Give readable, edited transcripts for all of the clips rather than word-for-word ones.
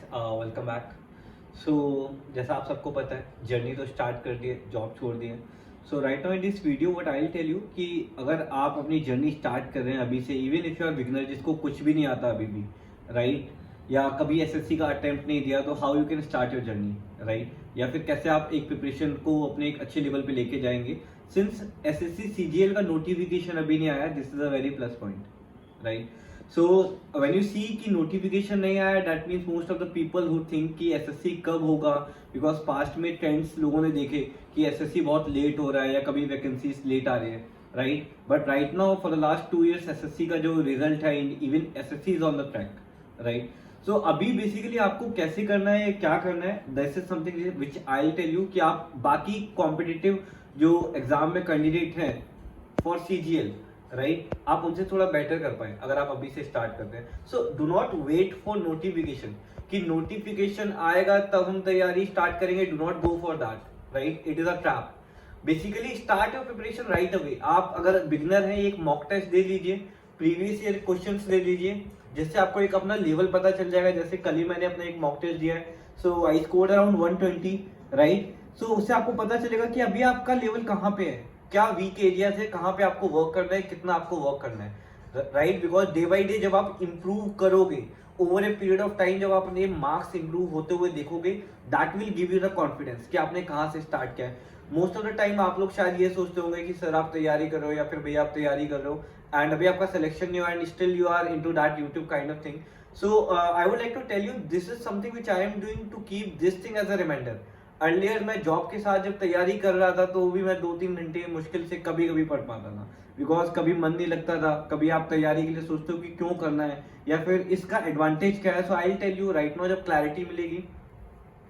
Welcome back. सो जैसा आप सबको पता है, जर्नी तो स्टार्ट कर दी है, जॉब छोड़ दी है। So right now in this video what I will tell you कि अगर आप अपनी जर्नी स्टार्ट कर रहे हैं अभी से, even if you are beginner जिसको कुछ भी नहीं आता अभी भी, राइट, या कभी एसएससी का अटेम्प्ट नहीं दिया, तो how you can start your journey, right, या फिर कैसे आप एक प्रिपरेशन को अपने एक अच्छे लेवल पे लेके जाएंगे। सिंस एसएससी सीजीएल का नोटिफिकेशन अभी नहीं आया, this is a very plus point, right. So when you see कि नोटिफिकेशन नहीं आया, that means most of the people who think कि एसएससी कब होगा, बिकॉज पास्ट में ट्रेंड्स लोगों ने देखे कि एसएससी बहुत लेट हो रहा है या कभी वैकेंसीज लेट आ रही है, right. But right now for the last 2 years SSC का जो रिजल्ट है, even SSC is on the track, right. So अभी बेसिकली आपको कैसे करना है, क्या करना है, this is something which I will tell you कि आप बाकी कॉम्पिटिटिव जो एग्जाम में कैंडिडेट हैं फॉर सीजीएल, राइट, आप उनसे थोड़ा बेटर कर पाए अगर आप अभी से स्टार्ट करते हैं। So do not wait for notification कि नोटिफिकेशन आएगा तब हम तैयारी स्टार्ट करेंगे। Do not go for that, right, it is a trap. Basically start your preparation right away. आप अगर बिगनर हैं, एक मॉक टेस्ट दे लीजिए, प्रीवियस ईयर क्वेश्चंस दे लीजिए, जिससे आपको एक अपना लेवल पता चल जाएगा। जैसे कल ही मैंने अपना एक मॉक टेस्ट दिया है, so I scored around 120, right. सो उससे आपको पता चलेगा कि अभी आपका लेवल कहाँ पे है, क्या वीक एरिया है, कहाँ पे आपको वर्क करना है, कितना आपको वर्क करना है, right. Because day by day जब आप इंप्रूव करोगे, over a period of time जब आप अपने मार्क्स इंप्रूव होते हुए देखोगे, that will give you the confidence कि आपने कहाँ से स्टार्ट किया है। मोस्ट ऑफ द टाइम आप लोग शायद ये सोचते होंगे कि सर आप तैयारी कर रहे हो या फिर भैया आप तैयारी कर रहे हो एंड अभी आपका सिलेक्शन नहीं हुआ and still you are into that YouTube kind of thing. So I would like to tell you this is something which I am doing to keep this thing as a reminder. Earlier मैं job के साथ जब तैयारी कर रहा था तो भी मैं 2-3 घंटे मुश्किल से कभी कभी पढ़ पाता था, बिकॉज कभी मन नहीं लगता था। कभी आप तैयारी के लिए सोचते हो कि क्यों करना है या फिर इसका एडवांटेज क्या है। So I will tell you right now, जब क्लैरिटी मिलेगी,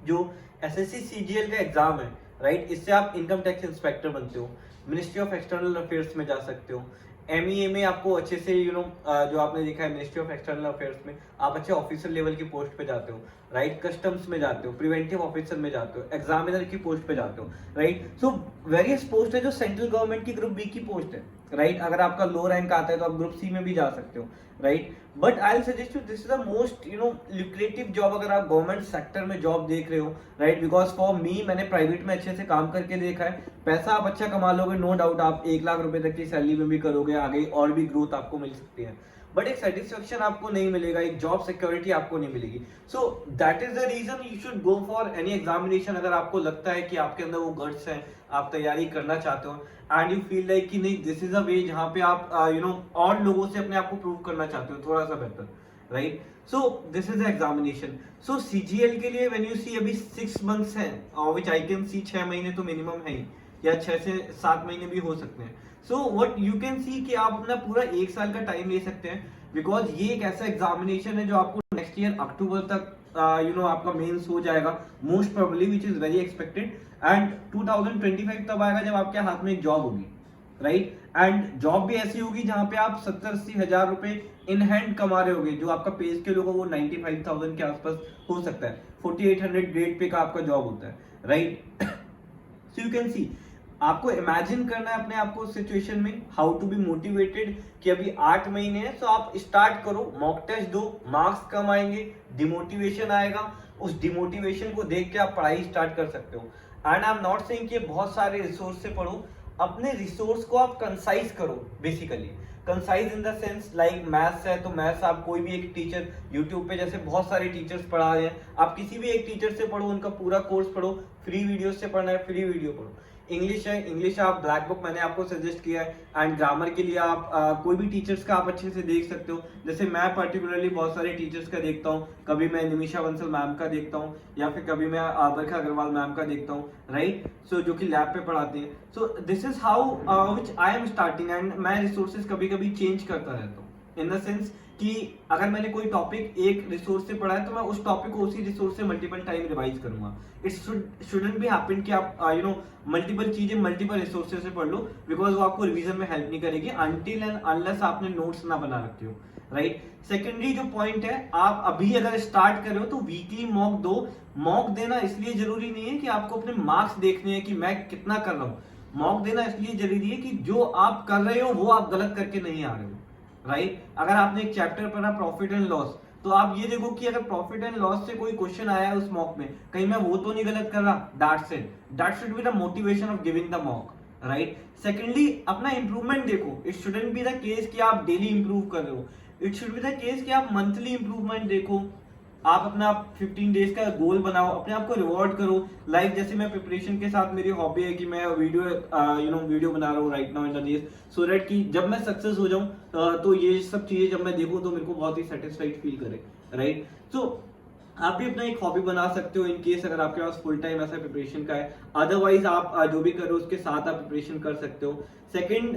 जो एसएससी सीजीएल का एग्जाम है, राइट, इससे आप इनकम टैक्स इंस्पेक्टर बनते हो, मिनिस्ट्री ऑफ एक्सटर्नल अफेयर्स में जा सकते हो, एमईए में आपको अच्छे से जो आपने देखा है मिनिस्ट्री ऑफ एक्सटर्नल अफेयर्स में आप अच्छे ऑफिसर लेवल की पोस्ट पे जाते हो, राइट, कस्टम्स में जाते हो, प्रिवेंटिव ऑफिसर में जाते हो, एग्जामिनर की पोस्ट पे जाते हो, राइट। सो वेरियस पोस्ट है जो सेंट्रल गवर्नमेंट की ग्रुप बी की पोस्ट है, राइट। अगर आपका लो रैंक आता है तो आप ग्रुप सी में भी जा सकते हो, right. But I will suggest you this is the most lucrative job अगर आप गवर्नमेंट सेक्टर में जॉब देख रहे हो, राइट। बिकॉज फॉर मी, मैंने प्राइवेट में अच्छे से काम करके देखा है, पैसा आप अच्छा कमा लोगे, नो डाउट, आप 1 लाख रुपए तक की सैलरी में भी करोगे, आगे और भी ग्रोथ आपको मिल सकती है, बट एक सेटिस्फेक्शन आपको नहीं मिलेगा, एक जॉब सिक्योरिटी आपको नहीं मिलेगी। So that is the reason you should go for any examination. अगर आपको लगता है कि आपके अंदर वो गट्स है, आप तैयारी करना चाहते हो एंड यू फील लाइक कि नहीं दिस इज अ वे जहाँ पे आप और लोगों से अपने आप को प्रूव करना चाहते हो थोड़ा सा बेहतर, right. So this is the examination. So CGL के लिए व्हेन यू सी अभी 6 months है, व्हिच आई कैन सी 6 महीने तो मिनिमम है ही, या 6 से 7 महीने भी हो सकते हैं। So what you can see कि आप अपना पूरा 1 साल का टाइम ले सकते हैं, बिकॉज ये एक ऐसा एग्जामिनेशन है जो आपको नेक्स्ट ईयर अक्टूबर तक आपका मेंस हो जाएगा most probably, which is very expected. And 2025 तब आएगा जब आपके हाथ में एक जॉब होगी, राइट। एंड जॉब भी ऐसी होगी जहां पे आप 70-80 हजार रुपए इन हैंड कमा रहे होगे। जो आपका पे स्केल होगा वो 95,000 के आसपास हो सकता है, 4800 ग्रेड पे का आपका जॉब होता है, right. So you can see, आपको इमेजिन करना है अपने आप को सिचुएशन में, हाउ टू बी मोटिवेटेड कि अभी 8 महीने हैं। सो आप स्टार्ट करो, मॉक टेस्ट दो, मार्क्स कम आएंगे, डिमोटिवेशन आएगा, उस डिमोटिवेशन को देख के आप पढ़ाई स्टार्ट कर सकते हो। And I am not saying कि बहुत सारे रिसोर्स से पढ़ो, अपने रिसोर्स को आप कंसाइज करो। Basically concise in the sense like maths है तो मैथ्स आप कोई भी एक टीचर, यूट्यूब पे जैसे बहुत सारे टीचर्स पढ़ा रहे हैं, आप किसी भी एक टीचर से पढ़ो, उनका पूरा कोर्स पढ़ो, फ्री वीडियो से पढ़ना है फ्री वीडियो पढ़ो। इंग्लिश है, इंग्लिश आप ब्लैक बुक मैंने आपको सजेस्ट किया है। एंड ग्रामर के लिए आप कोई भी टीचर्स का आप अच्छे से देख सकते हो। जैसे मैं पर्टिकुलरली बहुत सारे टीचर्स का देखता हूँ, कभी मैं निमिषा बंसल मैम का देखता हूँ या फिर कभी मैं बरखा अग्रवाल मैम का देखता हूँ, राइट। सो जो कि लैब पे पढ़ाते हैं। So this is how which I am starting. And मैं रिसोर्सेज कभी कभी चेंज करता रहता हूँ, इन द सेंस कि अगर मैंने कोई टॉपिक एक रिसोर्स से पढ़ा है तो मैं उस टॉपिक को उसी रिसोर्स से मल्टीपल टाइम रिवाइज करूंगा। इट शुडंट बी हैपन कि आप मल्टीपल चीजें मल्टीपल रिसोर्सेज से पढ़ लो, बिकॉज वो आपको रिवीजन में हेल्प नहीं करेगी अनटिल एंड अनलेस आपने नोट्स ना बना रखे हो, राइट। सेकेंडरी जो पॉइंट है, आप अभी अगर स्टार्ट कर रहे हो तो वीकली मॉक दो। मॉक देना इसलिए जरूरी नहीं है कि आपको अपने मार्क्स देखने हैं कि मैं कितना कर रहा हूँ। मॉक देना इसलिए जरूरी है कि जो आप कर रहे हो वो आप गलत करके नहीं आ रहे हो, राइट। अगर आपने एक चैप्टर पढ़ा प्रॉफिट एंड लॉस, तो आप ये देखो कि अगर प्रॉफिट एंड लॉस से कोई क्वेश्चन आया है उस मॉक में, कहीं मैं वो तो नहीं गलत कर रहा, that should be the motivation of giving the mock, right. Secondly, अपना इंप्रूवमेंट देखो, it shouldn't be the case कि आप डेली इंप्रूव कर रहे हो, it should be the case कि आप मंथली इंप्रूवमेंट देखो। आप अपना 15 डेज का गोल बनाओ, अपने आप को रिवॉर्ड करो। लाइक जैसे मैं प्रिपरेशन के साथ मेरी हॉबी है कि मैं वीडियो वीडियो बना रहा हूँ right now in the days, so that कि जब मैं सक्सेस हो जाऊं तो ये सब चीजें जब मैं देखूं तो मेरे को बहुत ही सेटिस्फाइड फील करे, राइट। सो आप भी अपना एक हॉबी बना सकते हो इन केस अगर आपके पास फुल टाइम ऐसा प्रिपरेशन का है। अदरवाइज आप जो भी करो उसके साथ आप प्रिपरेशन कर सकते हो। Second,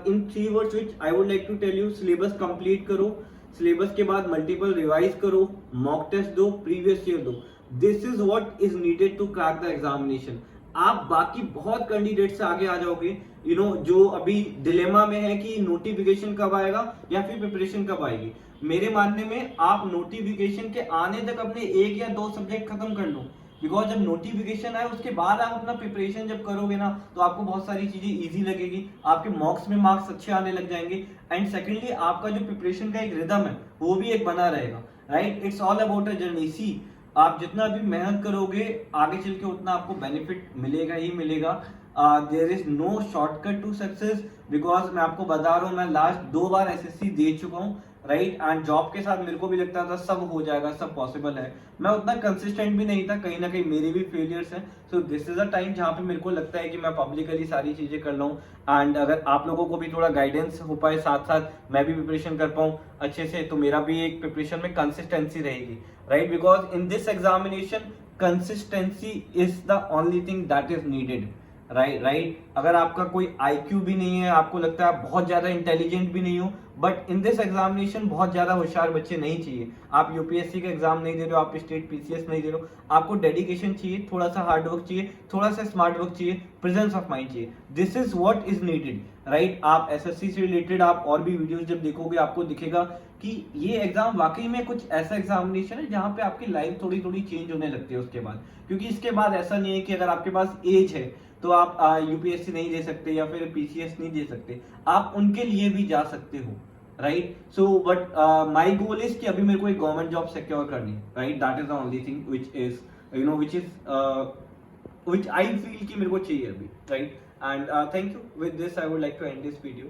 in 3 words which I would like to tell you, syllabus complete करो, सिलेबस के बाद मल्टीपल रिवाइज करो, मॉक टेस्ट दो, प्रीवियस ईयर दो। This is what is needed to crack the examination. आप बाकी बहुत कैंडिडेट से आगे आ जाओगे, जो अभी डिलेमा में है कि नोटिफिकेशन कब आएगा या फिर प्रिपरेशन कब आएगी। मेरे मानने में आप नोटिफिकेशन के आने तक अपने 1 या 2 सब्जेक्ट खत्म कर लो, बिकॉज जब नोटिफिकेशन आए उसके बाद आप अपना प्रिपरेशन जब करोगे ना तो आपको बहुत सारी चीजें इजी लगेगी, आपके मॉक्स में मार्क्स अच्छे आने लग जाएंगे। एंड सेकेंडली, आपका जो प्रिपरेशन का एक रिदम है वो भी एक बना रहेगा, right. It's all about a journey. See, आप जितना भी मेहनत करोगे आगे चल के उतना आपको बेनिफिट मिलेगा ही मिलेगा। There is no shortcut to success, because मैं आपको बता रहा हूँ, मैं लास्ट 2 बार एसएससी दे चुका हूँ, राइट। एंड जॉब के साथ मेरे को भी लगता था सब हो जाएगा, सब पॉसिबल है। मैं उतना कंसिस्टेंट भी नहीं था, कहीं ना कहीं मेरे भी फेलियर्स हैं। So this is a time जहाँ पे मेरे को लगता है कि मैं पब्लिकली सारी चीजें कर लूँ। एंड अगर आप लोगों को भी थोड़ा गाइडेंस हो पाए, साथ साथ मैं भी प्रिपरेशन कर पाऊँ अच्छे से, तो मेरा भी एक प्रिपरेशन में कंसिस्टेंसी रहेगी, right. Because in this examination consistency is the only thing that is needed, right. अगर आपका कोई आईक्यू भी नहीं है, आपको लगता है आप बहुत ज्यादा इंटेलिजेंट भी नहीं हो, बट इन दिस एग्जामिनेशन बहुत ज्यादा होशियार बच्चे नहीं चाहिए। आप यूपीएससी का एग्जाम नहीं दे रहे हो, आप स्टेट पीसीएस नहीं दे रहे हो, आपको डेडिकेशन चाहिए, थोड़ा सा हार्ड वर्क चाहिए, थोड़ा सा स्मार्ट वर्क चाहिए, प्रेजेंस ऑफ माइंड चाहिए। This is what is needed, right. आप एसएससी से रिलेटेड आप और भी वीडियोस जब देखोगे आपको दिखेगा कि ये एग्जाम वाकई में कुछ ऐसा एग्जामिनेशन है जहाँ पे आपकी लाइफ थोड़ी थोड़ी चेंज होने लगती है उसके बाद। क्योंकि इसके बाद ऐसा नहीं है कि अगर आपके पास एज है तो आप यूपीएससी नहीं दे सकते या फिर पीसीएस नहीं दे सकते, आप उनके लिए भी जा सकते हो, right. So but my goal is कि अभी मेरे को एक गवर्नमेंट जॉब सिक्योर करनी है, right. That is the only thing which I feel कि मेरे को चाहिए अभी, right. And thank you. With this I would like to end this video.